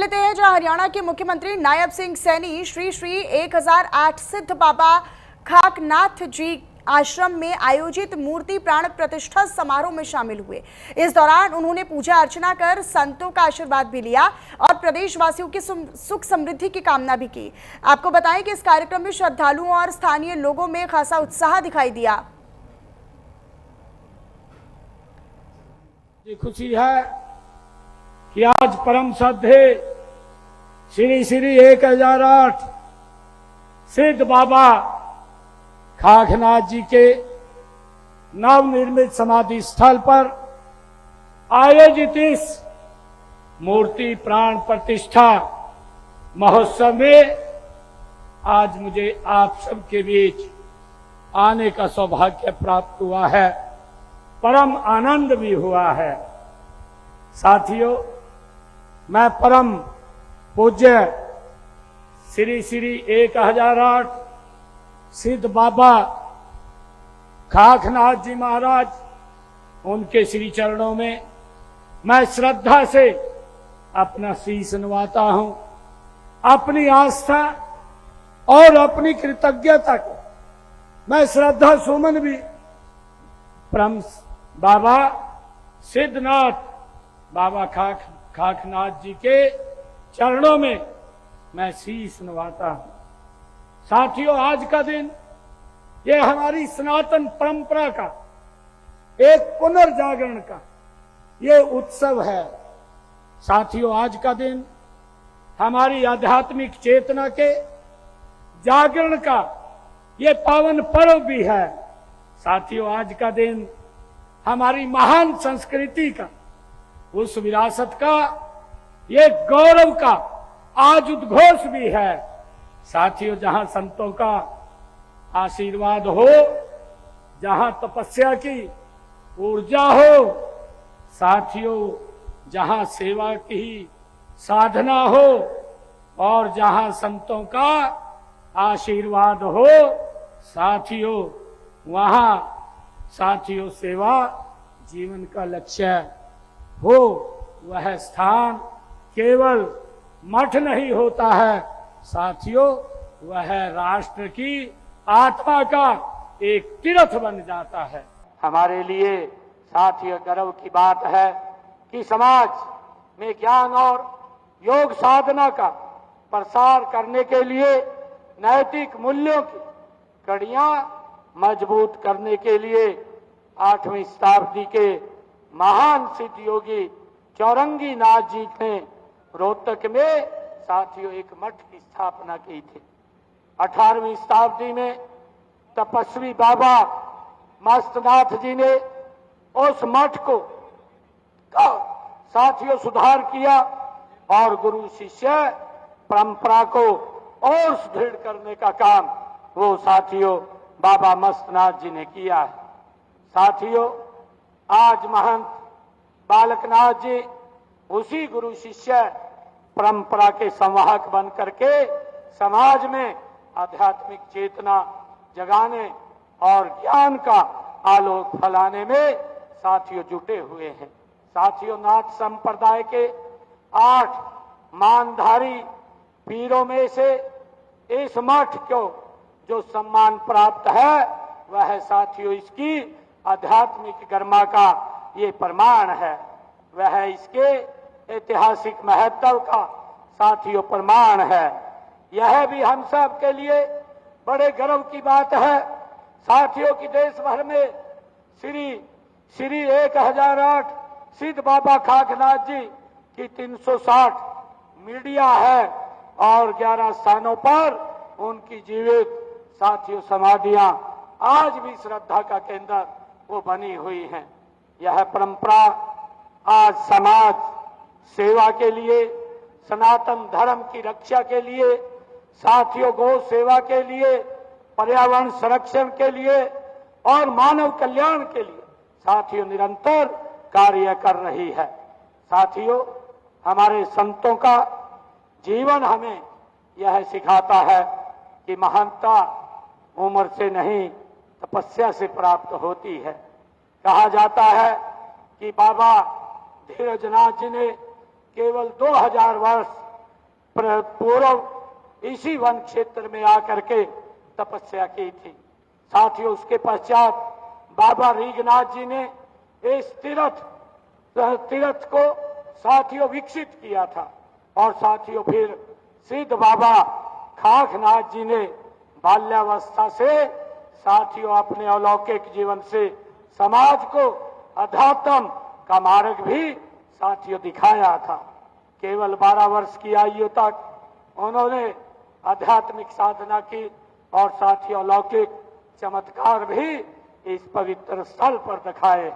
लेते हैं जहां हरियाणा के मुख्यमंत्री नायब सिंह सैनी श्री श्री 1008 सिद्ध बाबा खाकनाथ जी आश्रम में आयोजित मूर्ति प्राण प्रतिष्ठा समारोह में शामिल हुए। इस दौरान उन्होंने पूजा अर्चना कर संतों का आशीर्वाद भी लिया और प्रदेशवासियों की सुख समृद्धि की कामना भी की। आपको बताएं कि इस कार्यक्रम में श्रद्धालुओं और स्थानीय लोगों में खासा उत्साह दिखाई दिया। खुशी है कि आज परम श्रद्धे श्री श्री 1008 सिद्ध बाबा खाकनाथ जी के नवनिर्मित समाधि स्थल पर आयोजित इस मूर्ति प्राण प्रतिष्ठा महोत्सव में आज मुझे आप सबके बीच आने का सौभाग्य प्राप्त हुआ है। परम आनंद भी हुआ है। साथियों, मैं परम पूज्य श्री श्री 1008 सिद्ध बाबा खाकनाथ जी महाराज उनके श्री चरणों में मैं श्रद्धा से अपना शीश नवाता हूं। अपनी आस्था और अपनी कृतज्ञता को मैं श्रद्धा सुमन भी परम बाबा सिद्धनाथ बाबा खाकनाथ जी के चरणों में मैं शीश नवाता हूं। साथियों, आज का दिन ये हमारी सनातन परंपरा का एक पुनर्जागरण का ये उत्सव है। साथियों, आज का दिन हमारी आध्यात्मिक चेतना के जागरण का ये पावन पर्व भी है। साथियों, आज का दिन हमारी महान संस्कृति का उस विरासत का ये गौरव का आज उद्घोष भी है। साथियों, जहां संतों का आशीर्वाद हो, जहां तपस्या की ऊर्जा हो, साथियों जहां सेवा की साधना हो और जहां संतों का आशीर्वाद हो, साथियों वहां साथियों सेवा जीवन का लक्ष्य हो। वह स्थान केवल मठ नहीं होता है साथियों, वह राष्ट्र की आत्मा का एक तीर्थ बन जाता है। हमारे लिए साथियों गर्व की बात है कि समाज में ज्ञान और योग साधना का प्रसार करने के लिए नैतिक मूल्यों की कड़ियां मजबूत करने के लिए 8वीं शताब्दी के महान सिद्ध योगी चौरंगी नाथ जी ने रोहतक में साथियों एक मठ की स्थापना की थी। 18वीं शताब्दी में तपस्वी बाबा मस्तनाथ जी ने उस मठ को साथियों सुधार किया और गुरु शिष्य परंपरा को और सुदृढ़ करने का काम वो साथियों बाबा मस्तनाथ जी ने किया है। साथियों, आज महंत बालकनाथ जी उसी गुरु शिष्य परंपरा के संवाहक बन करके समाज में आध्यात्मिक चेतना जगाने और ज्ञान का आलोक फैलाने में साथियों जुटे हुए हैं। साथियों, नाथ संप्रदाय के 8 मानधारी पीरों में से इस मठ को जो सम्मान प्राप्त है वह साथियों इसकी आध्यात्मिक गरिमा का ये प्रमाण है। वह इसके ऐतिहासिक महत्व का साथियों प्रमाण है। यह भी हम सब के लिए बड़े गर्व की बात है साथियों कि देश भर में श्री 1008 सिद्ध बाबा खाकनाथ जी की 360 मीडिया है और 11 स्थानों पर उनकी जीवित साथियों समाधियां आज भी श्रद्धा का केंद्र वो बनी हुई हैं। यह परंपरा आज समाज सेवा के लिए, सनातन धर्म की रक्षा के लिए, साथियों गौ सेवा के लिए, पर्यावरण संरक्षण के लिए और मानव कल्याण के लिए साथियों निरंतर कार्य कर रही है। साथियों, हमारे संतों का जीवन हमें यह सिखाता है कि महानता उम्र से नहीं तपस्या से प्राप्त होती है। कहा जाता है कि बाबा धीरजनाथ जी ने केवल 2000 वर्ष पूर्व इसी वन क्षेत्र में आकर के तपस्या की थी। साथियों, उसके पश्चात बाबा रीगनाथ जी ने इस तीर्थ को साथियों विकसित किया था। और साथियों, फिर सिद्ध बाबा खाकनाथ जी ने बाल्यावस्था से साथियों अपने अलौकिक जीवन से समाज को अध्यात्म का मार्ग भी साथियों दिखाया था। केवल 12 वर्ष की आयु तक उन्होंने आध्यात्मिक साधना की और साथियों अलौकिक चमत्कार भी इस पवित्र स्थल पर दिखाए।